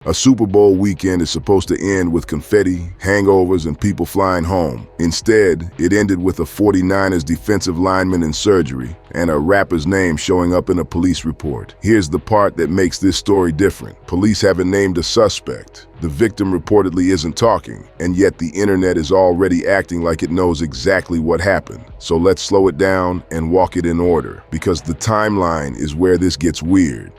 A Super Bowl weekend is supposed to end with confetti, hangovers, and people flying home. Instead, it ended with a 49ers defensive lineman in surgery and a rapper's name showing up in a police report. Here's the part that makes this story different. Police haven't named a suspect. The victim reportedly isn't talking, and yet the internet is already acting like it knows exactly what happened. So let's slow it down and walk it in order, because the timeline is where this gets weird.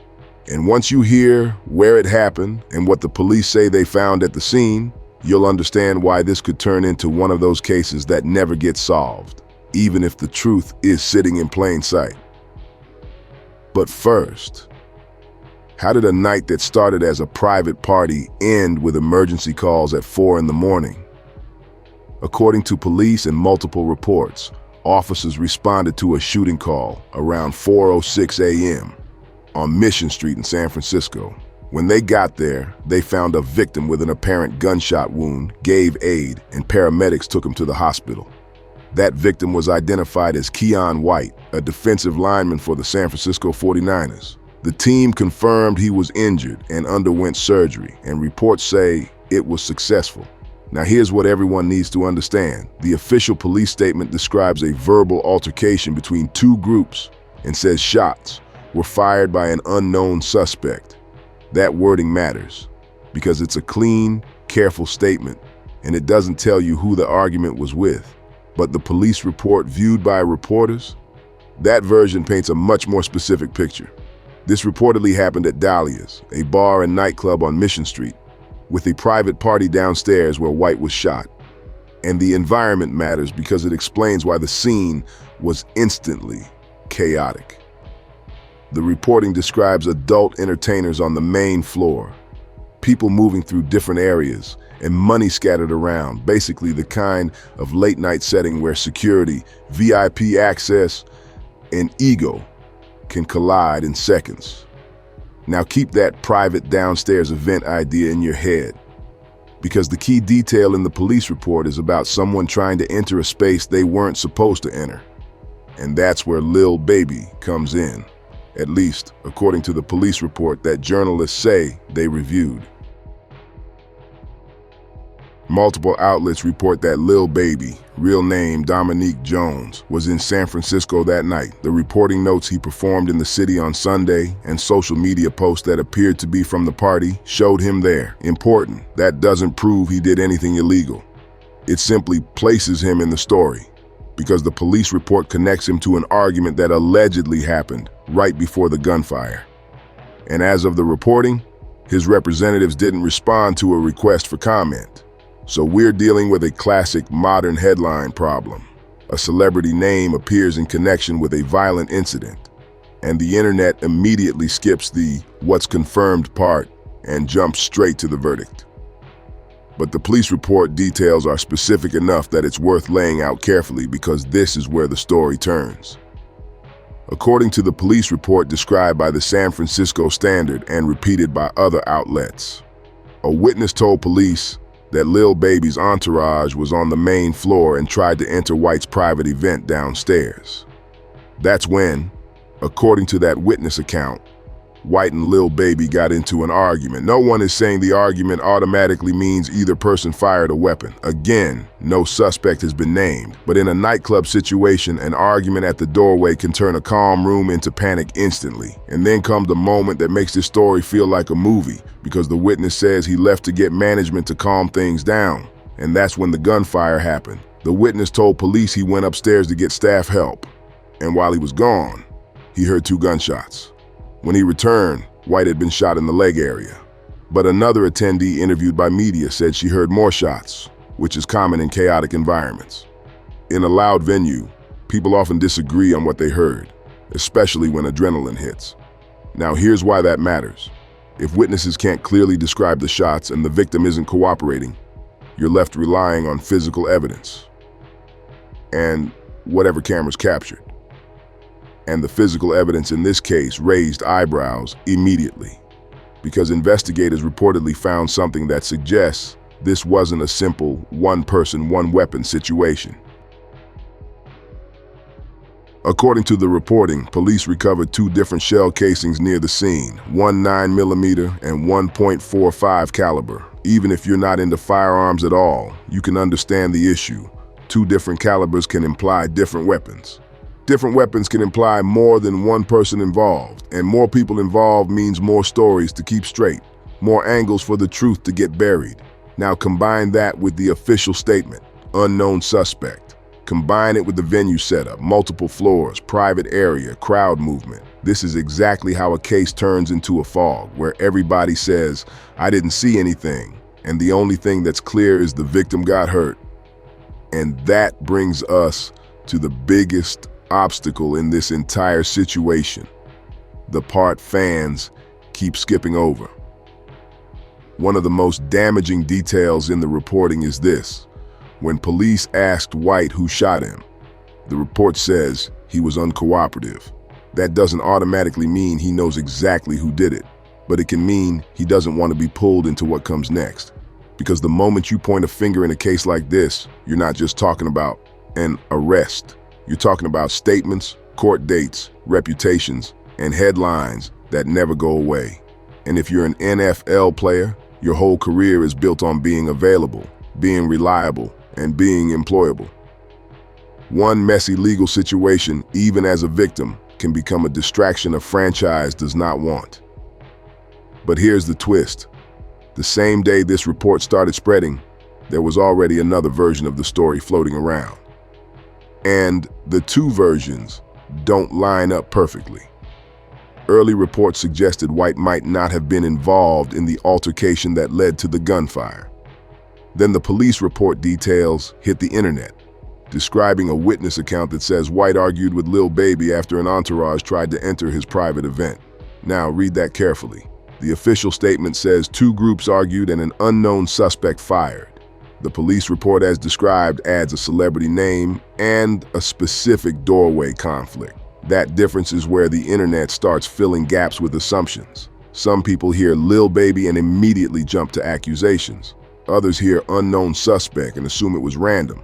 And once you hear where it happened and what the police say they found at the scene, you'll understand why this could turn into one of those cases that never gets solved, even if the truth is sitting in plain sight. But first, how did a night that started as a private party end with emergency calls at 4 in the morning? According to police and multiple reports, officers responded to a shooting call around 4:06 a.m. on Mission Street in San Francisco. When they got there, they found a victim with an apparent gunshot wound, gave aid, and paramedics took him to the hospital. That victim was identified as Keion White, a defensive lineman for the San Francisco 49ers. The team confirmed he was injured and underwent surgery, and reports say it was successful. Now here's what everyone needs to understand. The official police statement describes a verbal altercation between two groups and says shots were fired by an unknown suspect. That wording matters because it's a clean, careful statement, and it doesn't tell you who the argument was with. But the police report viewed by reporters, that version paints a much more specific picture. This reportedly happened at Dahlia's, a bar and nightclub on Mission Street, with a private party downstairs where White was shot. And the environment matters because it explains why the scene was instantly chaotic. The reporting describes adult entertainers on the main floor, people moving through different areas, and money scattered around, basically the kind of late-night setting where security, VIP access, and ego can collide in seconds. Now keep that private downstairs event idea in your head, because the key detail in the police report is about someone trying to enter a space they weren't supposed to enter. And that's where Lil Baby comes in. At least, according to the police report that journalists say they reviewed. Multiple outlets report that Lil Baby, real name Dominique Jones, was in San Francisco that night. The reporting notes he performed in the city on Sunday, and social media posts that appeared to be from the party showed him there. Important, that doesn't prove he did anything illegal. It simply places him in the story, because the police report connects him to an argument that allegedly happened right before the gunfire. And as of the reporting, his representatives didn't respond to a request for comment. So we're dealing with a classic modern headline problem. A celebrity name appears in connection with a violent incident, and the internet immediately skips the "what's confirmed" part and jumps straight to the verdict. But the police report details are specific enough that it's worth laying out carefully, because this is where the story turns. According to the police report described by the San Francisco Standard and repeated by other outlets, a witness told police that Lil Baby's entourage was on the main floor and tried to enter White's private event downstairs. That's when, according to that witness account, White and Lil Baby got into an argument. No one is saying the argument automatically means either person fired a weapon. Again, no suspect has been named. But in a nightclub situation, an argument at the doorway can turn a calm room into panic instantly. And then comes the moment that makes this story feel like a movie, because the witness says he left to get management to calm things down. And that's when the gunfire happened. The witness told police he went upstairs to get staff help. And while he was gone, he heard 2 gunshots. When he returned, White had been shot in the leg area. But another attendee interviewed by media said she heard more shots, which is common in chaotic environments. In a loud venue, people often disagree on what they heard, especially when adrenaline hits. Now here's why that matters. If witnesses can't clearly describe the shots and the victim isn't cooperating, you're left relying on physical evidence and whatever cameras captured. And the physical evidence in this case raised eyebrows immediately, because investigators reportedly found something that suggests this wasn't a simple one-person, one-weapon situation. According to the reporting, police recovered two different shell casings near the scene, one 9mm and 1.45 caliber. Even if you're not into firearms at all, you can understand the issue. Two different calibers can imply different weapons. Different weapons can imply more than one person involved, and more people involved means more stories to keep straight, more angles for the truth to get buried. Now combine that with the official statement, unknown suspect. Combine it with the venue setup, multiple floors, private area, crowd movement. This is exactly how a case turns into a fog, where everybody says, I didn't see anything, and the only thing that's clear is the victim got hurt. And that brings us to the biggest obstacle in this entire situation, the part fans keep skipping over. One of the most damaging details in the reporting is this. When police asked White who shot him, the report says he was uncooperative. That doesn't automatically mean he knows exactly who did it, but it can mean he doesn't want to be pulled into what comes next. Because the moment you point a finger in a case like this, you're not just talking about an arrest. You're talking about statements, court dates, reputations, and headlines that never go away. And if you're an NFL player, your whole career is built on being available, being reliable, and being employable. One messy legal situation, even as a victim, can become a distraction a franchise does not want. But here's the twist. The same day this report started spreading, there was already another version of the story floating around. And the two versions don't line up perfectly. Early reports suggested White might not have been involved in the altercation that led to the gunfire. Then the police report details hit the internet, describing a witness account that says White argued with Lil Baby after an entourage tried to enter his private event. Now read that carefully. The official statement says two groups argued and an unknown suspect fired. The police report as described adds a celebrity name and a specific doorway conflict. That difference is where the internet starts filling gaps with assumptions. Some people hear Lil Baby and immediately jump to accusations. Others hear unknown suspect and assume it was random.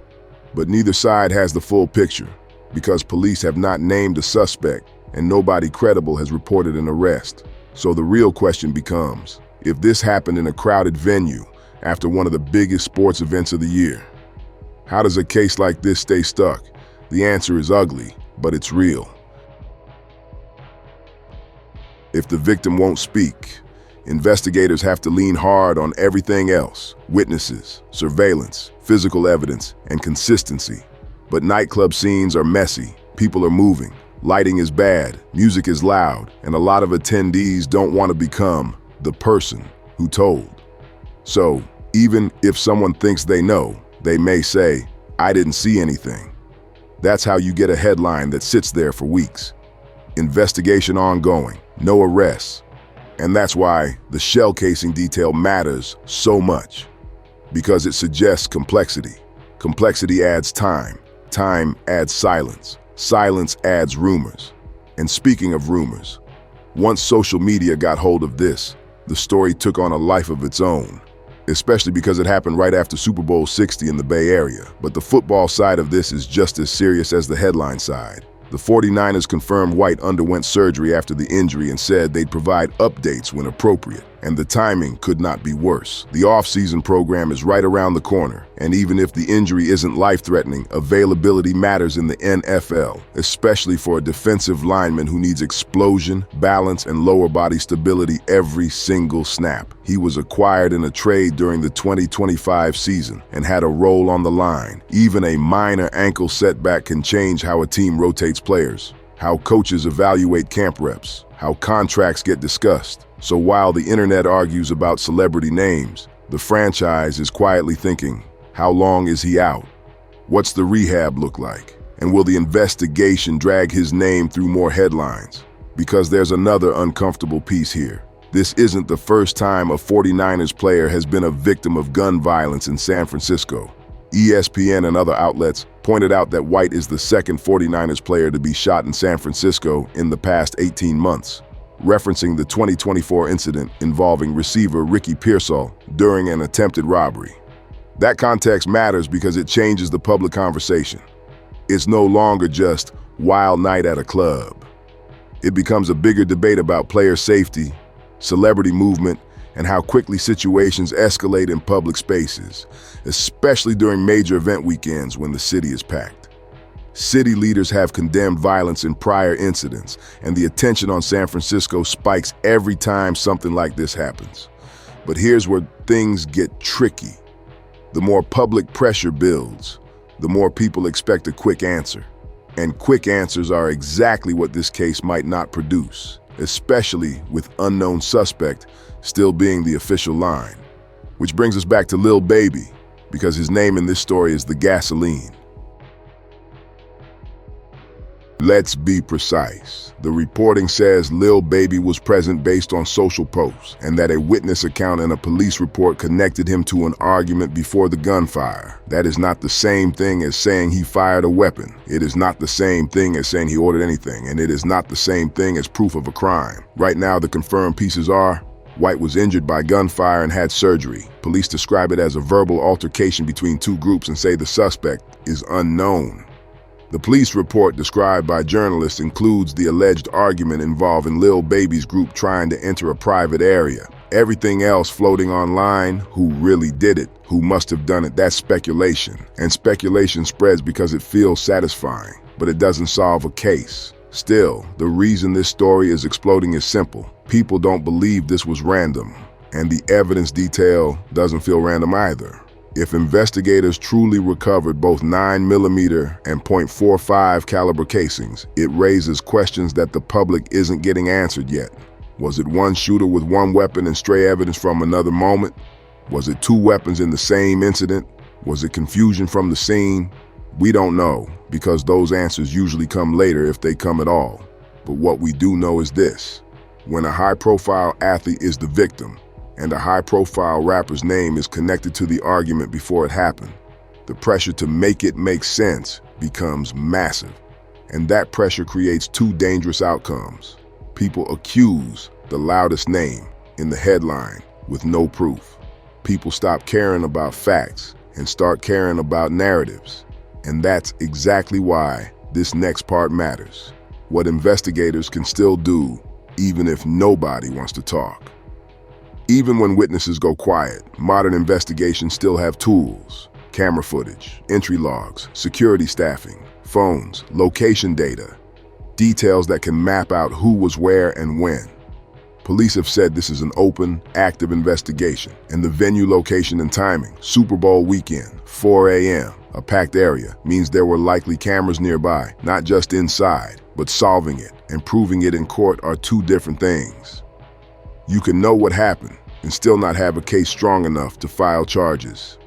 But neither side has the full picture, because police have not named a suspect and nobody credible has reported an arrest. So the real question becomes, if this happened in a crowded venue after one of the biggest sports events of the year, how does a case like this stay stuck? The answer is ugly, but it's real. If the victim won't speak, investigators have to lean hard on everything else: witnesses, surveillance, physical evidence, and consistency. But nightclub scenes are messy, people are moving, lighting is bad, music is loud, and a lot of attendees don't want to become the person who told. So, even if someone thinks they know, they may say, I didn't see anything. That's how you get a headline that sits there for weeks. Investigation ongoing, no arrests. And that's why the shell casing detail matters so much, because it suggests complexity. Complexity adds time. Time adds silence. Silence adds rumors. And speaking of rumors, once social media got hold of this, the story took on a life of its own, especially because it happened right after Super Bowl 60 in the Bay Area. But the football side of this is just as serious as the headline side. The 49ers confirmed White underwent surgery after the injury and said they'd provide updates when appropriate. And the timing could not be worse. The off-season program is right around the corner, and even if the injury isn't life-threatening, availability matters in the NFL, especially for a defensive lineman who needs explosion, balance, and lower body stability every single snap. He was acquired in a trade during the 2025 season and had a role on the line. Even a minor ankle setback can change how a team rotates players, how coaches evaluate camp reps, how contracts get discussed. So while the internet argues about celebrity names, the franchise is quietly thinking, how long is he out? What's the rehab look like? And will the investigation drag his name through more headlines? Because there's another uncomfortable piece here. This isn't the first time a 49ers player has been a victim of gun violence in San Francisco. ESPN and other outlets pointed out that White is the second 49ers player to be shot in San Francisco in the past 18 months. Referencing the 2024 incident involving receiver Ricky Pearsall during an attempted robbery. That context matters because it changes the public conversation. It's no longer just Wild night at a club. It becomes a bigger debate about player safety, celebrity movement, and how quickly situations escalate in public spaces, especially during major event weekends when the city is packed. City leaders have condemned violence in prior incidents, and the attention on San Francisco spikes every time something like this happens. But here's where things get tricky. The more public pressure builds, the more people expect a quick answer. And quick answers are exactly what this case might not produce, especially with unknown suspect still being the official line. Which brings us back to Lil Baby, because his name in this story is the gasoline. Let's be precise. The reporting says Lil Baby was present based on social posts, and that a witness account and a police report connected him to an argument before the gunfire. That is not the same thing as saying he fired a weapon. It is not the same thing as saying he ordered anything, and it is not the same thing as proof of a crime. Right now, the confirmed pieces are: White was injured by gunfire and had surgery. Police describe it as a verbal altercation between two groups and say the suspect is unknown. The police report described by journalists includes the alleged argument involving Lil Baby's group trying to enter a private area. Everything else floating online, who really did it, who must have done it, that's speculation. And speculation spreads because it feels satisfying, but it doesn't solve a case. Still, the reason this story is exploding is simple. People don't believe this was random, and the evidence detail doesn't feel random either. If investigators truly recovered both 9mm and .45 caliber casings, it raises questions that the public isn't getting answered yet. Was it one shooter with one weapon and stray evidence from another moment? Was it two weapons in the same incident? Was it confusion from the scene? We don't know, because those answers usually come later if they come at all. But what we do know is this: when a high-profile athlete is the victim, and a high-profile rapper's name is connected to the argument before it happened, the pressure to make it make sense becomes massive. And that pressure creates two dangerous outcomes. People accuse the loudest name in the headline with no proof. People stop caring about facts and start caring about narratives. And that's exactly why this next part matters. What investigators can still do, even if nobody wants to talk. Even when witnesses go quiet, modern investigations still have tools: camera footage, entry logs, security staffing, phones, location data, details that can map out who was where and when. Police have said this is an open, active investigation, and the venue, location, and timing, Super Bowl weekend, 4 a.m., a packed area, means there were likely cameras nearby, not just inside, but solving it and proving it in court are two different things. You can know what happened and still not have a case strong enough to file charges.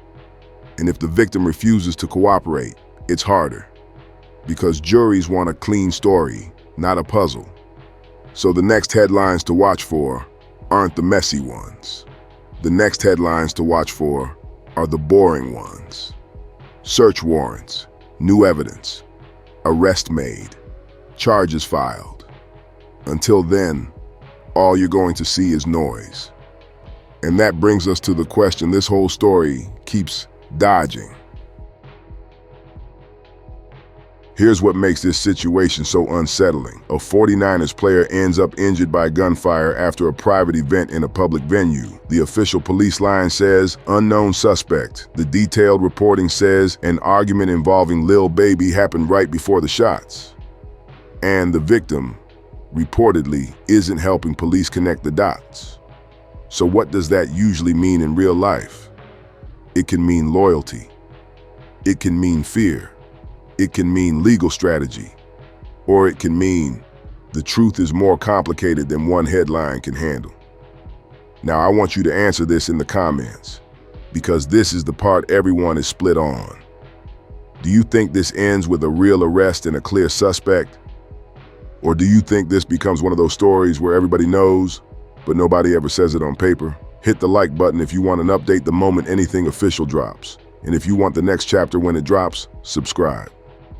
And if the victim refuses to cooperate, it's harder, because juries want a clean story, not a puzzle. So the next headlines to watch for aren't the messy ones. The next headlines to watch for are the boring ones. Search warrants, new evidence, arrest made, charges filed. Until then, all you're going to see is noise. And that brings us to the question this whole story keeps dodging. Here's what makes this situation so unsettling. A 49ers player ends up injured by gunfire after a private event in a public venue. The official police line says, unknown suspect. The detailed reporting says an argument involving Lil Baby happened right before the shots. And the victim, reportedly, isn't helping police connect the dots. So what does that usually mean in real life? It can mean loyalty. It can mean fear. It can mean legal strategy. Or it can mean the truth is more complicated than one headline can handle. Now, I want you to answer this in the comments, because this is the part everyone is split on. Do you think this ends with a real arrest and a clear suspect? Or do you think this becomes one of those stories where everybody knows, but nobody ever says it on paper? Hit the like button if you want an update the moment anything official drops. And if you want the next chapter when it drops, subscribe.